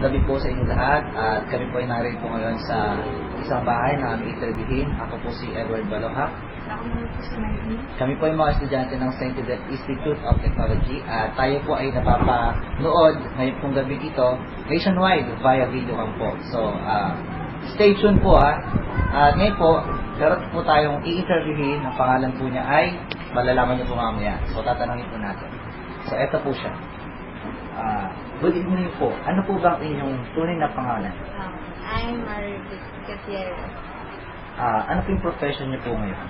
gabi po sa inyo lahat at kami po ay narito ngayon sa isang bahay na aming interviewin. Ako po si Edward Baloha. Ako naman po si Marlene. Kami po ay mga estudyante ng St. Edith Institute of Technology at tayo po ay napapanood ngayon pong gabi ito nationwide via video cam po. So, stay tuned po ha. At ngayon po, meron po tayong i-interviewin. Ang pangalan po niya ay malalaman niyo po mamaya. So, tatanungin po natin. So, eto po siya. Good evening po. Ano po ba ang inyong tunay na pangalan? I'm Marvic Gutierrez. Ano po yung profession niyo po ngayon?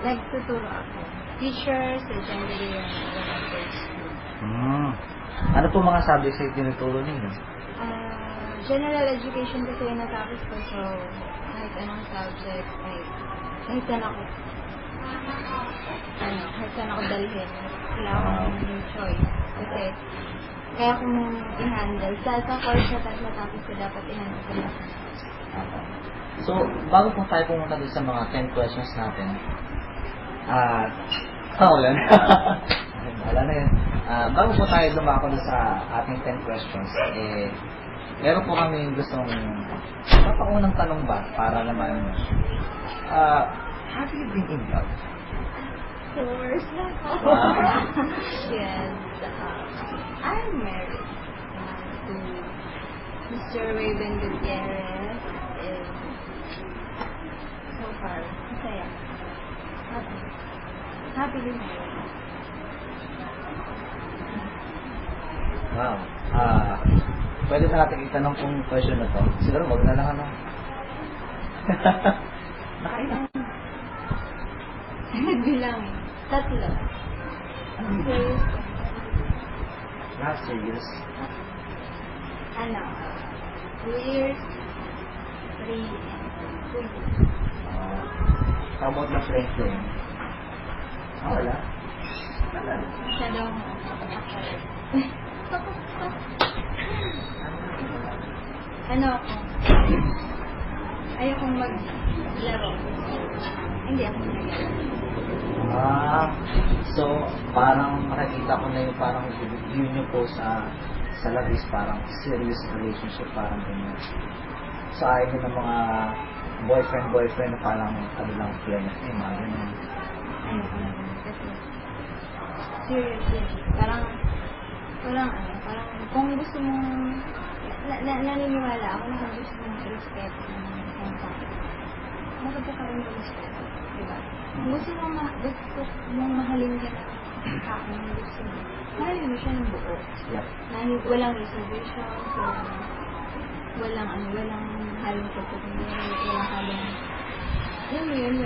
Nagtuturo ako. Teacher sa Secondary and Elementary School. Ano po mga subjects na tinuturo ninyo? General education kasi yung natapos ko, so kahit anong subject, kahit saan ako dalhin. Wala akong yung choice. Kasi kaya kung i-handle. Sa course na natapos ko, dapat i-handle ko lahat. So, bago po tayo pumunta doon sa mga 10 questions natin, wala na. Wala na yun. Bago po tayo lumako doon sa ating 10 questions, meron po kami gustong papaunang tanong ba para naman, have you been in love? Of course. Yes. I'm married to Mr. Raven Gutierrez. So far, masaya. Happily married. Wow. Pwede na natin itanong kung question na to. Siguro wag na lang ano. Nakailan? Nagbilang. Tatlo. Serious. Not serious. 2 years, 3 and 2 years. How about na friends din? Wala. Masyadong ano ako? Ayokong maglaro. Hindi ako maglaro. So, parang makikita ko na yung parang view nyo po sa labis, parang serious relationship, parang ganyan. So, ayaw nyo ng mga boyfriend na parang lang friends, mga ganyan. Kasi, seriously, parang kung gusto mong, naniniwala ako na kung gusto mong i-respect ng tao, magkakaroon ng respect, diba? Kung gusto mong mahalin ka ng tao ng gusto mo, mahalin mo siya ng buo. Yep. Na walang reservations, walang halong pagkakamera, walang halong, alam mo yun,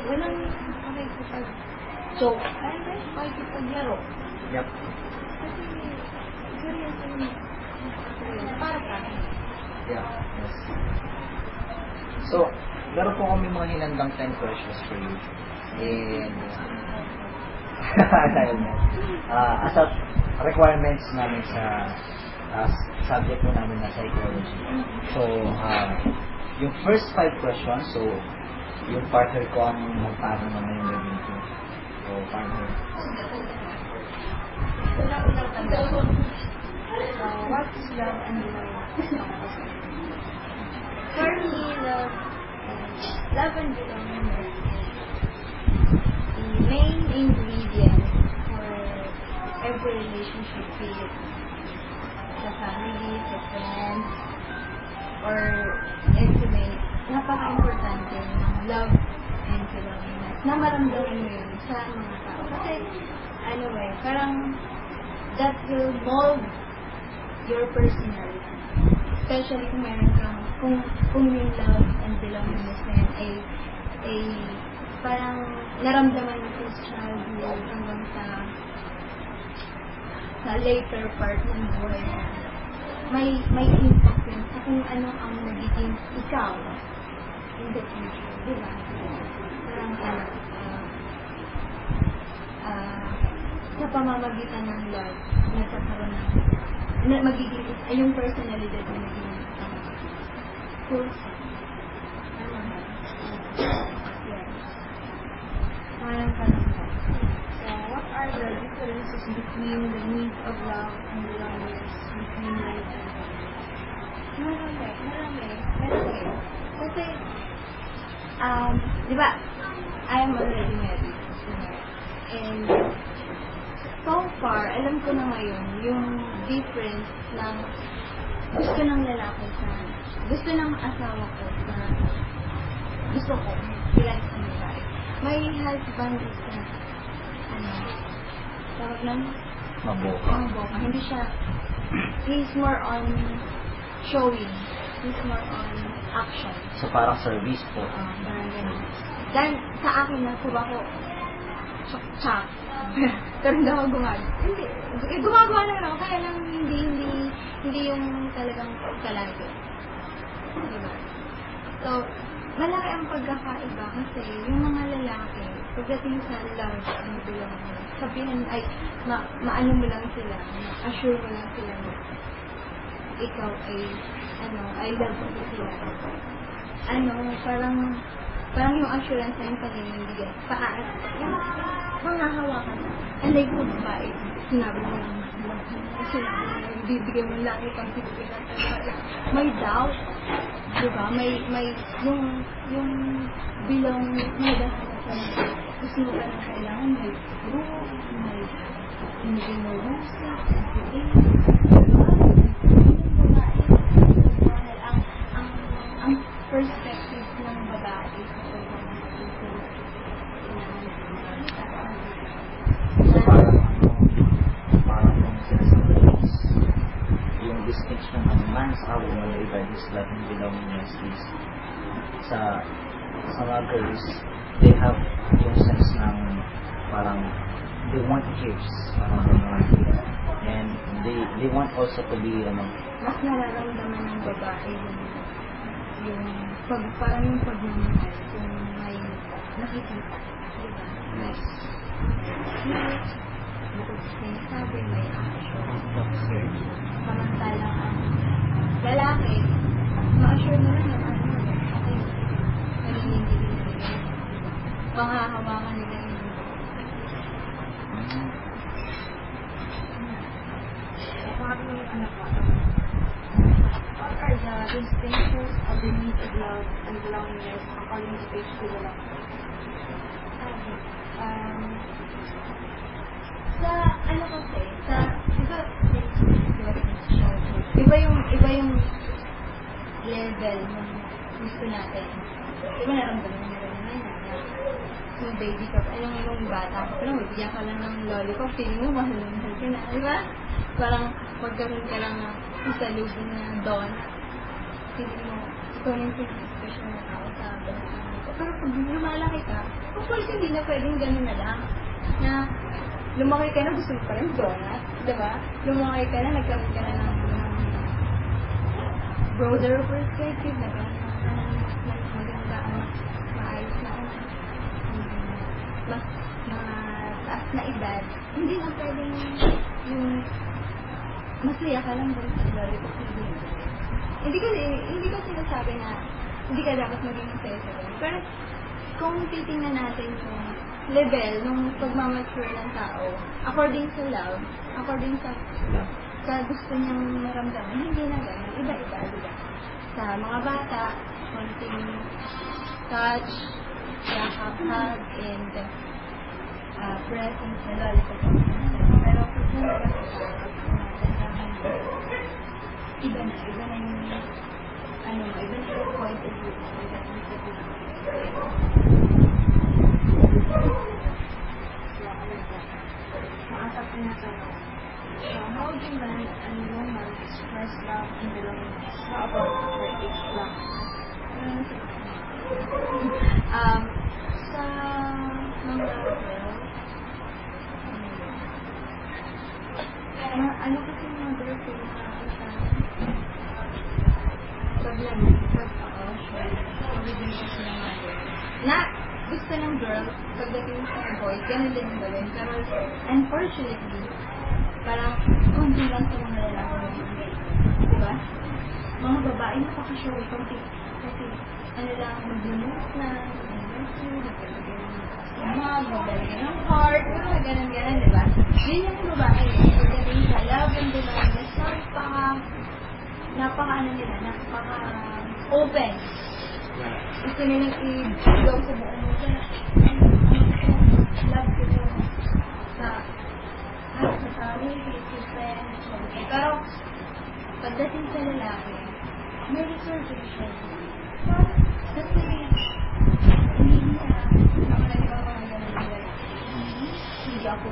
walang pakikipag-joke, pakikipag-laro. Yep. Kasi, serious yun. Para sa akin. Yeah. Yes. So, meron po kami mga hinandang 10 questions for you. And, as a requirements namin sa subject po namin na psychology. So, yung first 5 questions, so, yung partner ko ang magtanong naman yung gagawin ko. So, partner. What's love and belonging? For me, love and belonging is the main ingredient for every relationship, be it sa family, sa friends, or intimate. Napaka-importante ng love and belonging na maramdaman mo yun sa mga tao. Kasi, parang that will mold your personality. Especially kung meron kang, kung yung love and belongingness na yun ay parang naramdaman mo sa childhood hanggang sa later part ng buhay mo. May impact yun sa kung ano ang nagiging ikaw in the future. Diba? Parang sa pamamagitan ng love, nagkakaroon magiging yung personalidad na magiging cool. Yes. Parang So, what are the differences between the need of love and the loneliness between men and women? Marami. Kasi, di ba, I am already married. And so far, alam ko na ngayon yung difference ng gusto ng lalaki sa gusto ng asawa ko sa gusto ko bilang isang babae. My husband is tawag ng Mabuka. Hindi siya, he's more on showing. He's more on action. So, parang service po. Parang ganun. Dahil sa akin na, kuba ko, chak. Pero hindi ako gumagawa naman ako, kaya lang hindi yung talagang kalagi. Diba? So, malaki ang pagkakaiba kasi yung mga lalaki, pagdating sa love, ano bilang sabihin, ay, maano mo lang sila, assure mo lang sila na ikaw ay, I love mo sila. Parang yung assurance na yung pag-ibigay. Yung manghahawakan. And like, kung babae, sinabi mo lang, bibigay mo lang itong sisipitan. May doubt. Diba? May, yung bilang, may dapat na gusto mo ka na kailangan, may group, may hindi mo rusa, ang perspective ng babae Parang yung sinasabi yung distinction ng man sa woman regarding this love and belongingness is sa mga girls, they have yung sense ng parang they want gifts, parang and they want also to be mas nararamdaman ng babae parang yung pagmamahal kung may nakikita, diba? May cute, bukod sa sinasabi, may action, samantalang ang lalaki, ma-assure mo lang yung okay, naninindig nila, panghahawakan nila yung Parang yung anak ko. What are the distinctions of the need of love and belongingness according to page 2 lang? Iba yung level ng gusto natin. Diba naramdaman mo na yung baby ka, yung bata ka, parang bigyan ka lang ng lollipop, feeling mo mahal ka na, diba? Parang magkaroon ka lang ng isalubong na donut. Feeling mo, ikaw yung special na tao sa banatan mo. Pero pag lumalaki ka, of course hindi na pwedeng gano'n na lang. Na lumaki ka na, gusto mo pa rin donut, diba? Lumaki ka na, nagkaroon ka na ng broader perspective, nagkaroon ka na mas maganda, maayos na mas taas na edad, hindi na pwedeng yung masaya ka lang doon sa lollipop. Hindi ko sinasabi na hindi ka dapat maging masaya sa doon. Pero kung titingnan natin yung level ng pagmamature ng tao, according sa love, according sa gusto niyang maramdaman, hindi na gano'n. Iba-iba, diba? Sa mga bata, konting touch, yakap, hug, and presence na lollipop. Pero kung saan iba na yung iba na yung point of view. Maatak na tanong. So, how do man and woman express love and belongingness? How about their age lang? Sa mga girls, ano kasi mga girls yung na gusto ng girl pagdating sa boys, ganun din ang gawin. Pero unfortunately, parang konti lang sa mga lalaki. Diba? Mga babae napaka-showy, konti. Kasi ano lang, mag-lumos na, mag-lumos magdala ka ng heart, mga ganun-ganun, di ba? Yun yung babae. Pagdating sa love and belongingness, napaka open. Gusto nilang i-go sa buong mundo na, love ko yun. Sa family, sa friends, pero, pagdating sa lalaki, may reservation. Kasi, hindi niya, nakalagay ako ng ganun, hindi ako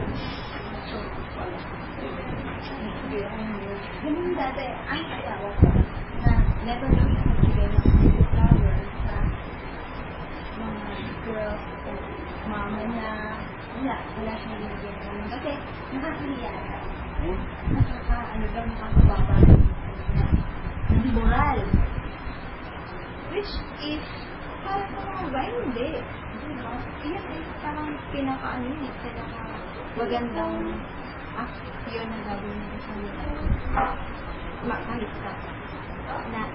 sure pala. Ganun dati, ang asawa ko, na never daw siya nagbigay ng flowers sa mga girls o mama niya. Wala siya nagbigay ng kasi nakakahiya. Nakakababa ng moral. Which is, parang mga ba? Hindi. Diba? Iyan ay parang magandang aksyon na gagawin ng isang kahit sa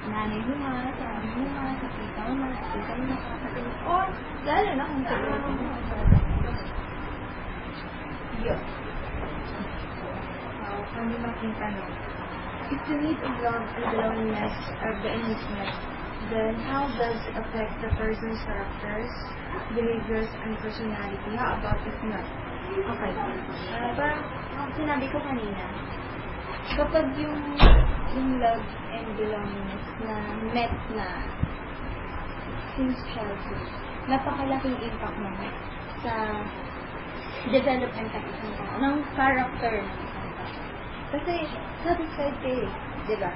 nanay mo nga, sa amin mo nga, sa tita mo nga, sa tita mo nga, sa kapatid mo, o lalo na kung tagal mo nga. Yun. Ang lumang tanong. If the need of love and belongingness are being met, then how does it affect the person's characters, behaviors, and personality? How about if not? Okay. Parang sinabi ko kanina, kapag yung love and belongingness na met na since childhood, napakalaking impact naman sa development ng isang tao, ng character ng isang tao. Kasi satisfied kayo, di ba?